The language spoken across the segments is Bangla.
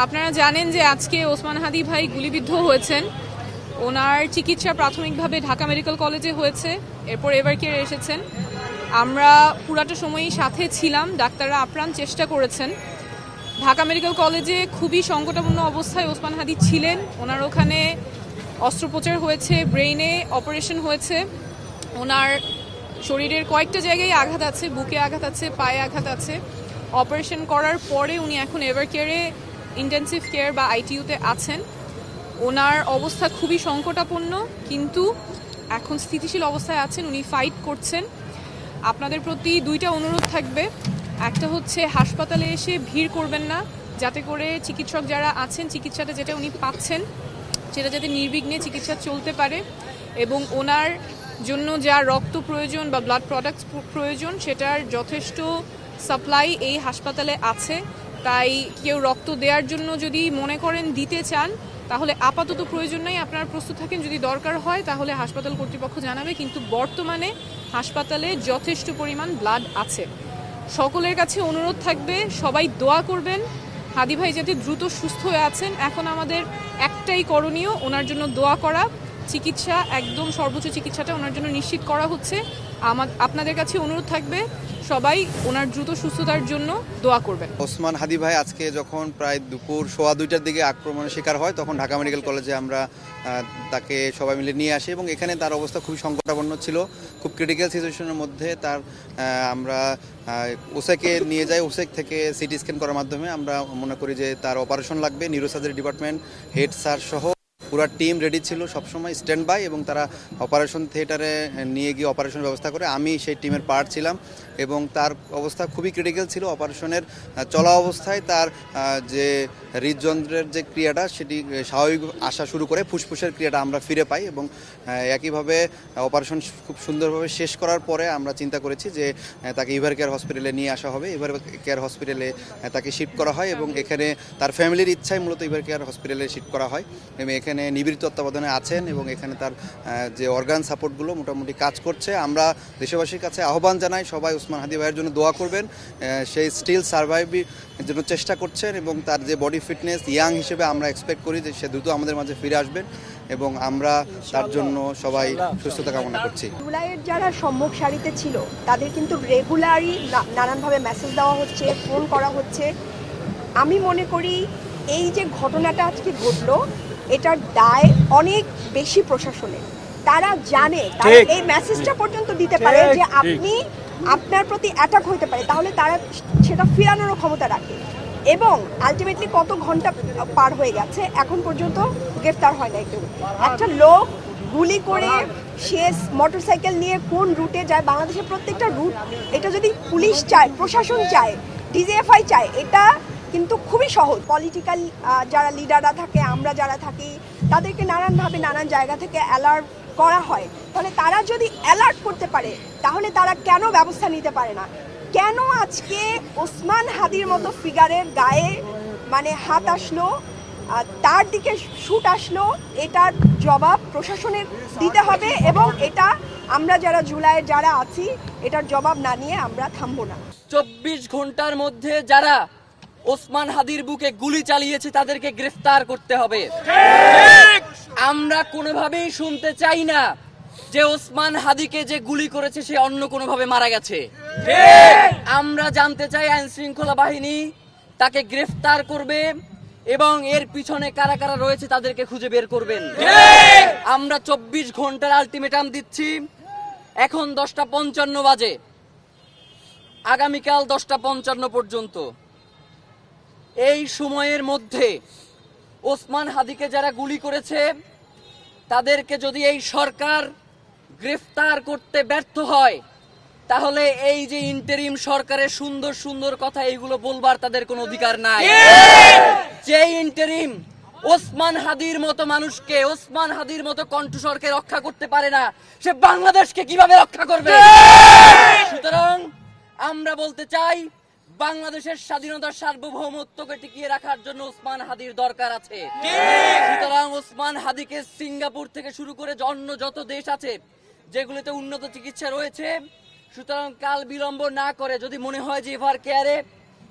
আপনারা জানেন যে আজকে ওসমান হাদি ভাই গুলিবিদ্ধ হয়েছেন। ওনার চিকিৎসা প্রাথমিকভাবে ঢাকা মেডিকেল কলেজে হয়েছে, এরপর এভার কেয়ারে এসেছেন। আমরা পুরাটা সময়ই সাথে ছিলাম, ডাক্তাররা আপ্রাণ চেষ্টা করেছেন। ঢাকা মেডিকেল কলেজে খুবই সংকটাপন্ন অবস্থায় ওসমান হাদি ছিলেন। ওনার ওখানে অস্ত্রোপচার হয়েছে, ব্রেইনে অপারেশন হয়েছে। ওনার শরীরের কয়েকটা জায়গায় আঘাত আছে, বুকে আঘাত আছে, পায়ে আঘাত আছে। অপারেশন করার পরে উনি এখন এভার কেয়ারে ইন্টেনসিভ কেয়ার বা আইটিইউতে আছেন। ওনার অবস্থা খুবই সংকটাপন্ন, কিন্তু এখন স্থিতিশীল অবস্থায় আছেন, উনি ফাইট করছেন। আপনাদের প্রতি দুইটা অনুরোধ থাকবে। একটা হচ্ছে হাসপাতালে এসে ভিড় করবেন না, যাতে করে চিকিৎসক যারা আছেন চিকিৎসাটা যেটা উনি পাচ্ছেন সেটা যাতে নির্বিঘ্নে চিকিৎসা চলতে পারে, এবং ওনার জন্য যা রক্ত প্রয়োজন বা ব্লাড প্রোডাক্টস প্রয়োজন সেটার যথেষ্ট সাপ্লাই এই হাসপাতালে আছে। তাই কেউ রক্ত দেওয়ার জন্য যদি মনে করেন দিতে চান তাহলে আপাতত প্রয়োজন নাই, আপনারা প্রস্তুত থাকেন। যদি দরকার হয় তাহলে হাসপাতাল কর্তৃপক্ষ জানাবে, কিন্তু বর্তমানে হাসপাতালে যথেষ্ট পরিমাণ ব্লাড আছে। সকলের কাছে অনুরোধ থাকবে, সবাই দোয়া করবেন হাদি ভাই যাতে দ্রুত সুস্থ হয়ে আছেন। এখন আমাদের একটাই করণীয়, ওনার জন্য দোয়া করা। চিকিৎসা একদম সর্বোচ্চ চিকিৎসাটা ওনার জন্য নিশ্চিত করা হচ্ছে। আপনাদের কাছে অনুরোধ থাকবে সবাই ওনার দ্রুত সুস্থতার জন্য দোয়া করবেন। ওসমান হাদি ভাই আজকে যখন প্রায় দুপুর 1:15টার দিকে আক্রমণের শিকার হয়, তখন ঢাকা মেডিকেল কলেজে আমরা তাকে সবাই মিলে নিয়ে আসি, এবং এখানে তার অবস্থা খুবই সংকটাপন্ন ছিল। খুব ক্রিটিক্যাল সিচুয়েশনের মধ্যে তার আমরা ওসেকে নিয়ে যাই। ওসেক থেকে সিটি স্ক্যান করার মাধ্যমে আমরা মনে করি যে তার অপারেশন লাগবে। নিউরোসার্জারি ডিপার্টমেন্ট হেড স্যার সহ পুরো টিম রেডি ছিল, সবসময় স্ট্যান্ড বাই, এবং তারা অপারেশন থিয়েটারে নিয়ে গিয়ে অপারেশনের ব্যবস্থা করে। আমি সেই টিমের পার্ট ছিলাম, এবং তার অবস্থা খুবই ক্রিটিক্যাল ছিল। অপারেশনের চলা অবস্থায় তার যে হৃদযন্ত্রের যে ক্রিয়াটা সেটি স্বাভাবিক আসা শুরু করে, ফুসফুসের ক্রিয়াটা আমরা ফিরে পাই, এবং একইভাবে অপারেশন খুব সুন্দরভাবে শেষ করার পরে আমরা চিন্তা করেছি যে তাকে ইভার কেয়ার হসপিটালে নিয়ে আসা হবে। ইভার কেয়ার হসপিটালে তাকে শিফট করা হয়, এবং এখানে তার ফ্যামিলির ইচ্ছায় মূলত ইভার কেয়ার হসপিটালে শিফট করা হয়, এবং এখানে নিবিড় তত্ত্বাবধানে আছেন, এবং এখানে তার যে অর্গান সাপোর্টগুলো মোটামুটি কাজ করছে। আমরা দেশবাসীর কাছে আহ্বান জানাই, সবাই ওসমান হাদি ভাইয়ের জন্য দোয়া করবেন। সেই স্টিল সার্ভাইভের জন্য চেষ্টা করছেন, এবং তার যে বডি ফিটনেস ইয়াং হিসেবে আমরা এক্সপেক্ট করি যে সে দ্রুত আমাদের মাঝে ফিরে আসবেন, এবং আমরা তার জন্য সবাই সুস্থতা কামনা করছি। জুলাইয়ের যারা সম্মুখ সারিতে ছিল তাদের কিন্তু রেগুলারই নানানভাবে মেসেজ দেওয়া হচ্ছে, ফোন করা হচ্ছে। আমি মনে করি এই যে ঘটনাটা আজকে ঘটলো, এটার দায় অনেক বেশি প্রশাসনের। তারা জানে, তারা এই মেসেজটা পর্যন্ত দিতে পারে যে আপনি আপনার প্রতি অ্যাটাক হতে পারে, তাহলে তারা সেটা ফিরানোর ক্ষমতা রাখে। এবং আলটিমেটলি কত ঘন্টা পার হয়ে গেছে, এখন পর্যন্ত গ্রেফতার হয় না কেউ। একটা লোক গুলি করে সে মোটরসাইকেল নিয়ে কোন রুটে যায়, বাংলাদেশের প্রত্যেকটা রুট, এটা যদি পুলিশ চায়, প্রশাসন চায়, ডিজিএফআই চায়, এটা কিন্তু খুবই সহজ। পলিটিক্যাল যারা লিডাররা থাকে, আমরা যারা থাকি, তাদেরকে নানানভাবে নানান জায়গা থেকে অ্যালার্ট করা হয়। তাহলে তারা যদি অ্যালার্ট করতে পারে, তাহলে তারা কেন ব্যবস্থা নিতে পারে না? কেন আজকে ওসমান হাদির মতো ফিগারের গায়ে মানে হাত আসলো, তার দিকে শুট আসলো? এটার জবাব প্রশাসনের দিতে হবে, এবং এটা আমরা যারা জুলাইয়ের যারা আছি, এটার জবাব না নিয়ে আমরা থামবো না। 24 ঘন্টার মধ্যে যারা ওসমান হাদির বুকে গুলি চালিয়েছে তাদেরকে গ্রেফতার করতে হবে। আমরা কোনোভাবেই শুনতে চাই না যে ওসমান হাদিকে যে গুলি করেছে সে অন্য কোনোভাবে মারা গেছে। আমরা জানতে চাই আইন শৃঙ্খলা বাহিনী তাকে গ্রেফতার করবে, এবং এর পিছনে কারা কারা রয়েছে তাদেরকে খুঁজে বের করবেন। আমরা 24 ঘন্টার আলটিমেটাম দিচ্ছি। এখন 10:55 বাজে, আগামীকাল 10:55 পর্যন্ত এই সময়ের মধ্যে ওসমান হাদিকে যারা গুলি করেছে তাদেরকে যদি এই সরকার গ্রেফতার করতে ব্যর্থ হয়, তাহলে এই যে ইন্টারিম সরকারের সুন্দর সুন্দর কথা এইগুলো বলবার তাদের কোনো অধিকার নাই। যে ইন্টারিম ওসমান হাদির মতো মানুষকে, ওসমান হাদির মতো কণ্ঠস্বরকে রক্ষা করতে পারে না, সে বাংলাদেশকে কিভাবে রক্ষা করবে? সুতরাং আমরা বলতে চাই, বাংলাদেশের স্বাধীনতার সার্বভৌমত্বকে টিকিয়ে রাখার জন্য ওসমান হাদির দরকার আছে। সুতরাং ওসমান হাদিকে সিঙ্গাপুর থেকে শুরু করে অন্য যত দেশ আছে যেগুলোতে উন্নত চিকিৎসা রয়েছে, সুতরাং কাল বিলম্ব না করে যদি মনে হয় যে এভার কেয়ারে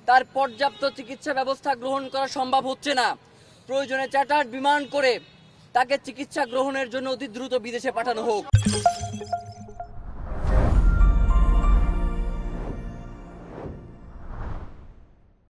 তার পর্যাপ্ত চিকিৎসা ব্যবস্থা গ্রহণ করা সম্ভব হচ্ছে না। প্রয়োজনে চার্টার্ড বিমান করে তাকে চিকিৎসা গ্রহণের জন্য অতি দ্রুত বিদেশে পাঠানো হোক।